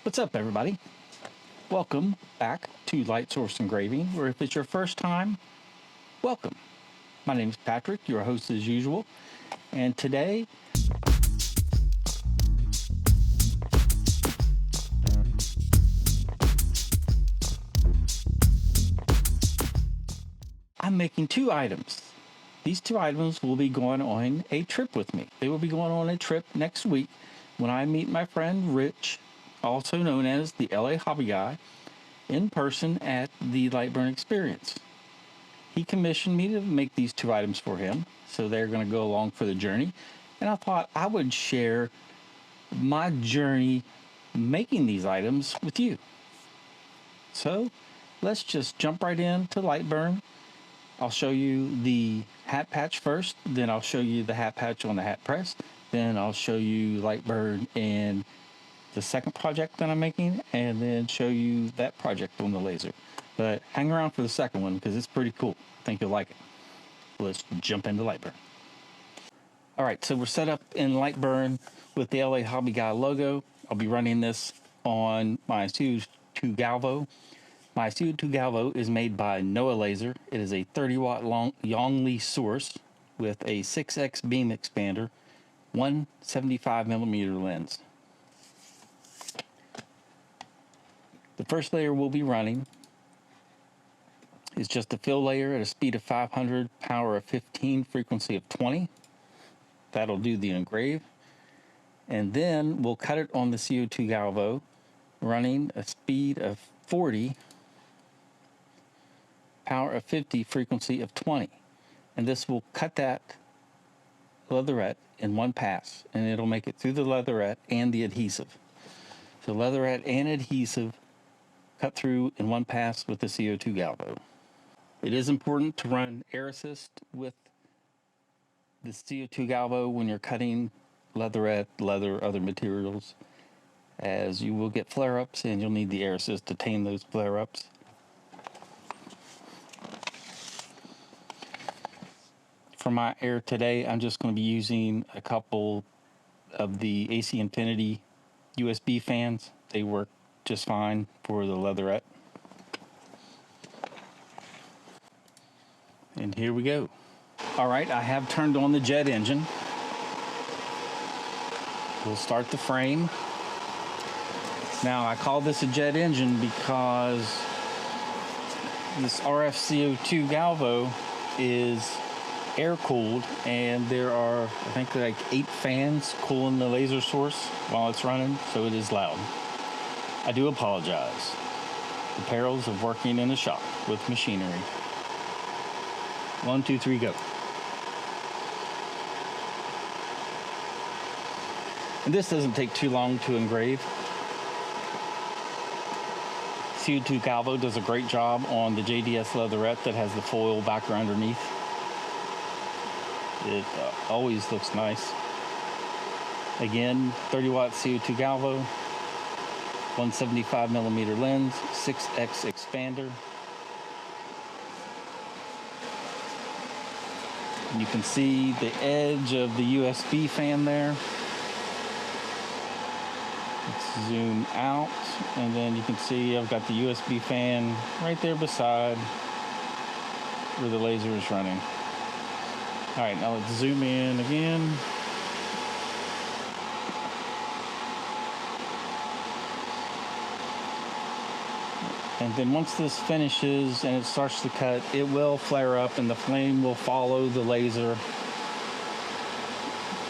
What's up, everybody? Welcome back to Light Source Engraving, or if it's your first time, welcome. My name is Patrick, your host as usual, and today I'm making two items. These two items will be going on a trip with me. They will be going on a trip next week when I meet my friend Rich, also known as the LA Hobby Guy, in person at the Lightburn Experience. He commissioned me to make these two items for him, so they're going to go along for the journey. And I thought I would share my journey making these items with you. So let's just jump right into Lightburn. I'll show you the hat patch first, then I'll show you the hat patch on the hat press, then I'll show you Lightburn and the second project that I'm making, and then show you that project on the laser. But hang around for the second one because it's pretty cool. I think you'll like it. Let's jump into Lightburn. All right, so we're set up in Lightburn with the LA Hobby Guy logo. I'll be running this on my CO2 Galvo. My CO2 Galvo is made by Noah Laser. It is a 30-watt long Yongli source with a 6x beam expander, 175mm lens. The first layer we'll be running is just a fill layer at a speed of 500, power of 15, frequency of 20. That'll do the engrave. And then we'll cut it on the CO2 Galvo, running a speed of 40, power of 50, frequency of 20. And this will cut that leatherette in one pass, and it'll make it through the leatherette and the adhesive. So leatherette and adhesive cut through in one pass with the CO2 Galvo. It is important to run air assist with the CO2 Galvo when you're cutting leatherette, leather, other materials, as you will get flare-ups and you'll need the air assist to tame those flare-ups. For my air today, I'm just going to be using a couple of the AC Infinity USB fans. They work just fine for the leatherette. And here we go. All right, I have turned on the jet engine. We'll start the frame. Now, I call this a jet engine because this RF CO2 Galvo is air-cooled, and there are, I think, like 8 fans cooling the laser source while it's running, so it is loud. I do apologize. The perils of working in a shop with machinery. 1, 2, 3, go. And this doesn't take too long to engrave. CO2 Galvo does a great job on the JDS Leatherette that has the foil backer underneath. It always looks nice. Again, 30-watt CO2 Galvo, 175mm lens, 6x expander. And you can see the edge of the USB fan there. Let's zoom out, and then you can see I've got the USB fan right there beside where the laser is running. All right, now let's zoom in again. And then once this finishes and it starts to cut, it will flare up and the flame will follow the laser.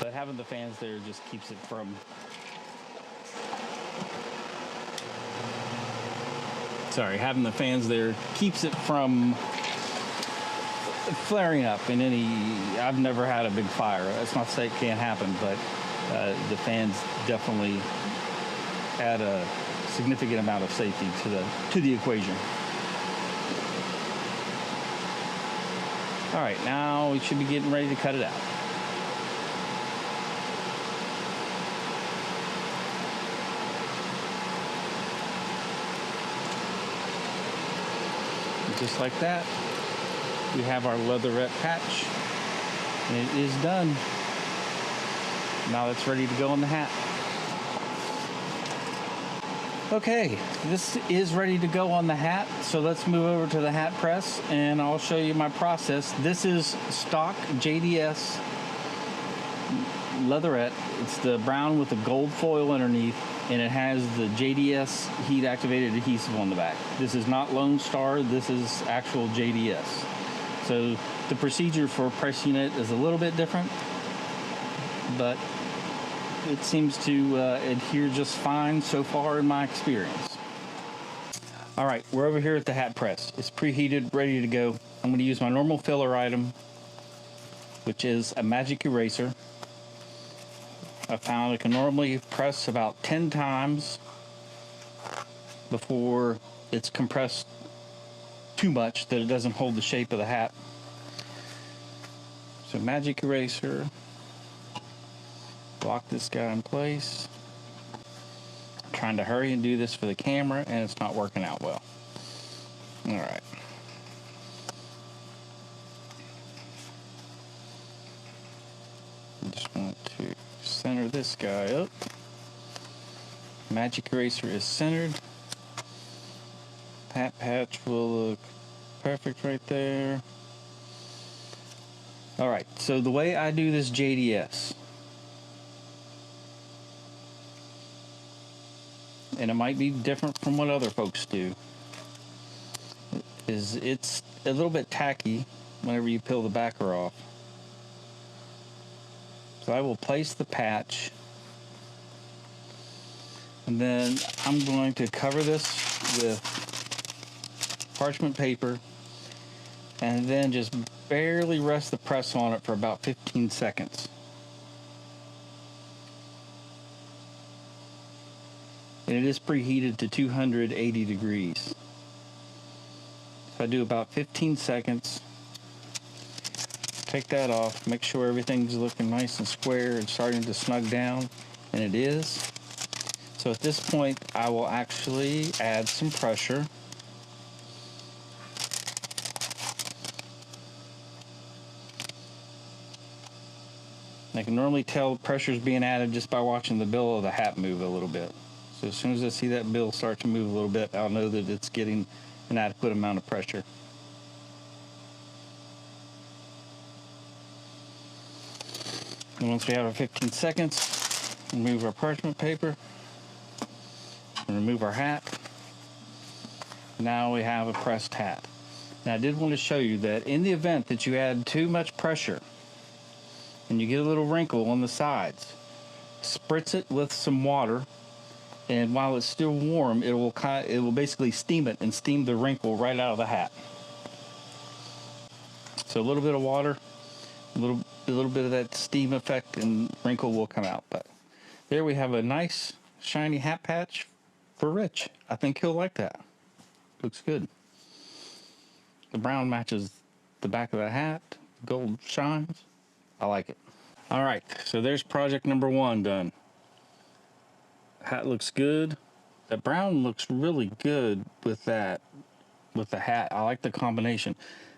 But having the fans there just keeps it from having the fans there keeps it from flaring up in any. I've never had a big fire. That's not to say it can't happen, but the fans definitely add a significant amount of safety to the equation. All right, now we should be getting ready to cut it out. And just like that, we have our leatherette patch, and it is done. Now it's ready to go in the hat. Okay, this is ready to go on the hat, so let's move over to the hat press and I'll show you my process. This is stock JDS Leatherette. It's the brown with the gold foil underneath, and it has the JDS heat activated adhesive on the back. This is not Lone Star, this is actual JDS. So the procedure for pressing it is a little bit different, but it seems to adhere just fine so far in my experience. All right, we're over here at the hat press. It's preheated, ready to go. I'm going to use my normal filler item, which is a magic eraser. I found I can normally press about 10 times before it's compressed too much that it doesn't hold the shape of the hat. So magic eraser. Lock this guy in place. I'm trying to hurry and do this for the camera, and it's not working out well. All right. I just want to center this guy up. Magic eraser is centered. Hat patch will look perfect right there. All right, so the way I do this JDS, and it might be different from what other folks do, is it's a little bit tacky whenever you peel the backer off. So I will place the patch, and then I'm going to cover this with parchment paper, and then just barely rest the press on it for about 15 seconds. And it is preheated to 280 degrees. So I do about 15 seconds. Take that off, make sure everything's looking nice and square and starting to snug down, and it is. So at this point, I will actually add some pressure. I can normally tell pressure is being added just by watching the bill of the hat move a little bit. So as soon as I see that bill start to move a little bit, I'll know that it's getting an adequate amount of pressure. And once we have our 15 seconds, remove our parchment paper, and remove our hat. Now we have a pressed hat. Now I did want to show you that in the event that you add too much pressure and you get a little wrinkle on the sides, spritz it with some water, and while it's still warm, it will basically steam it and steam the wrinkle right out of the hat. So a little bit of water, a little bit of that steam effect, and wrinkle will come out. But there we have a nice shiny hat patch for Rich. I think he'll like that. Looks good. The brown matches the back of the hat. Gold shines. I like it. All right, so there's project number 1 done. Hat looks good. The brown looks really good with that, with the hat. I like the combination.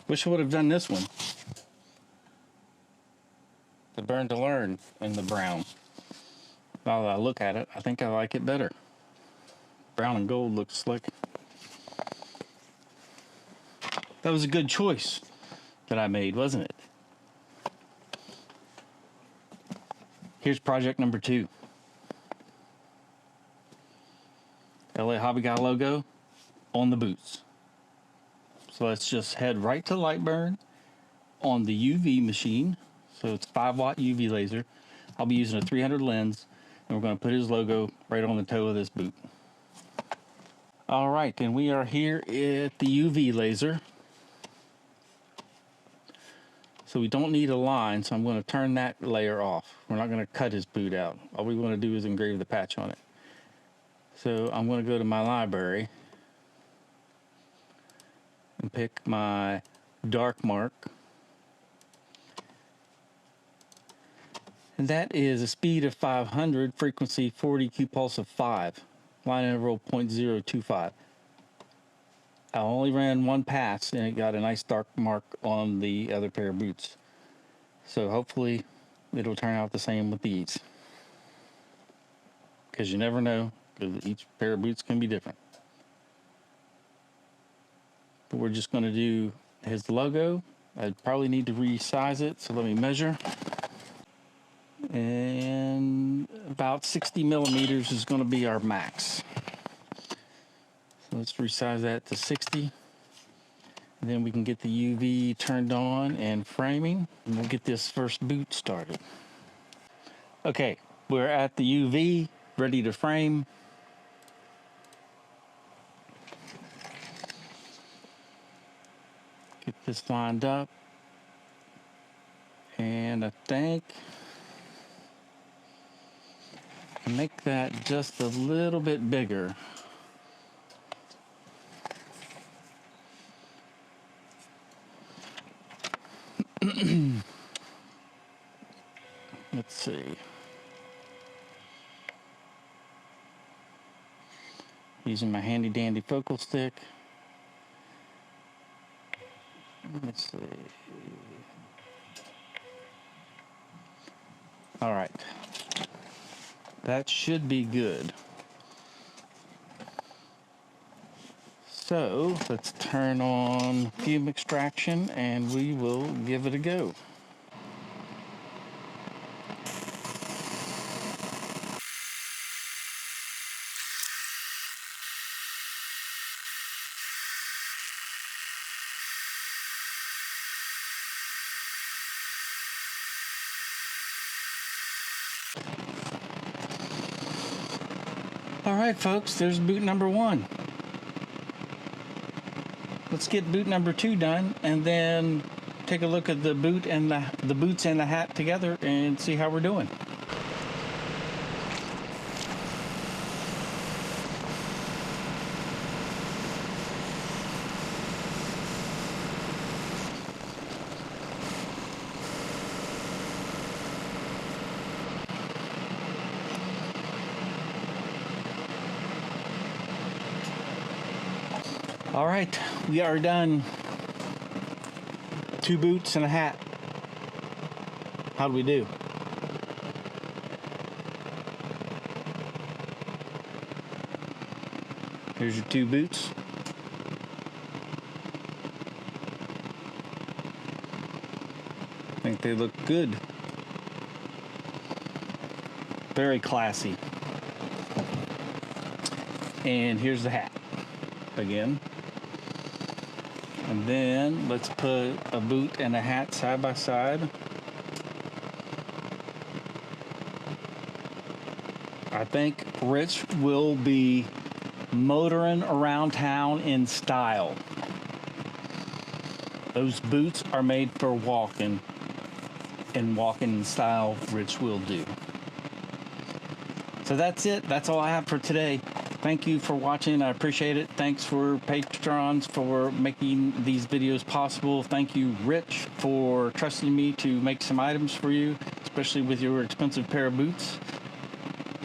Wish I would have done this one. The burn to learn in the brown. Now that I look at it, I think I like it better. Brown and gold looks slick. That was a good choice that I made, wasn't it? Here's project number 2. LA Hobby Guy logo on the boots. So let's just head right to Lightburn on the UV machine. So it's 5-watt UV laser. I'll be using a 300 lens, and we're going to put his logo right on the toe of this boot. All right, and we are here at the UV laser. So we don't need a line, so I'm going to turn that layer off. We're not going to cut his boot out. All we want to do is engrave the patch on it. So I'm going to go to my library and pick my dark mark. And that is a speed of 500, frequency 40, Q pulse of 5, line interval 0.025. I only ran one pass and it got a nice dark mark on the other pair of boots. So hopefully it'll turn out the same with these. Because you never know, because each pair of boots can be different. But we're just going to do his logo. I probably need to resize it, so let me measure. And about 60 millimeters is going to be our max. So let's resize that to 60. And then we can get the UV turned on and framing, and we'll get this first boot started. Okay, we're at the UV, ready to frame. Get this lined up. And I think make that just a little bit bigger. Let's see. Using my handy dandy focal stick. Let's see. All right. That should be good. So let's turn on fume extraction and we will give it a go. All right, folks, there's boot number 1. Let's get boot number 2 done and then take a look at the boot and the boots and the hat together and see how we're doing. All right, we are done. 2 boots and a hat. How do we do? Here's your 2 boots. I think they look good. Very classy. And here's the hat again. And then let's put a boot and a hat side by side. I think Rich will be motoring around town in style. Those boots are made for walking, and walking in style Rich will do. So that's it. That's all I have for today. Thank you for watching. I appreciate it. Thanks for patrons for making these videos possible. Thank you, Rich, for trusting me to make some items for you, especially with your expensive pair of boots.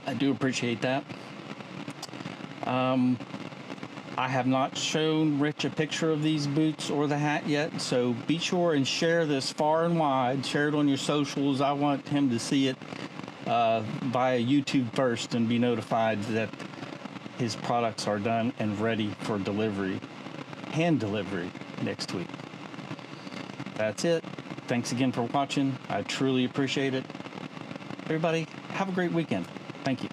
I do appreciate that. I have not shown Rich a picture of these boots or the hat yet, so be sure and share this far and wide. Share it on your socials. I want him to see it via YouTube first and be notified that his products are done and ready for delivery, hand delivery next week. That's it. Thanks again for watching. I truly appreciate it. Everybody, have a great weekend. Thank you.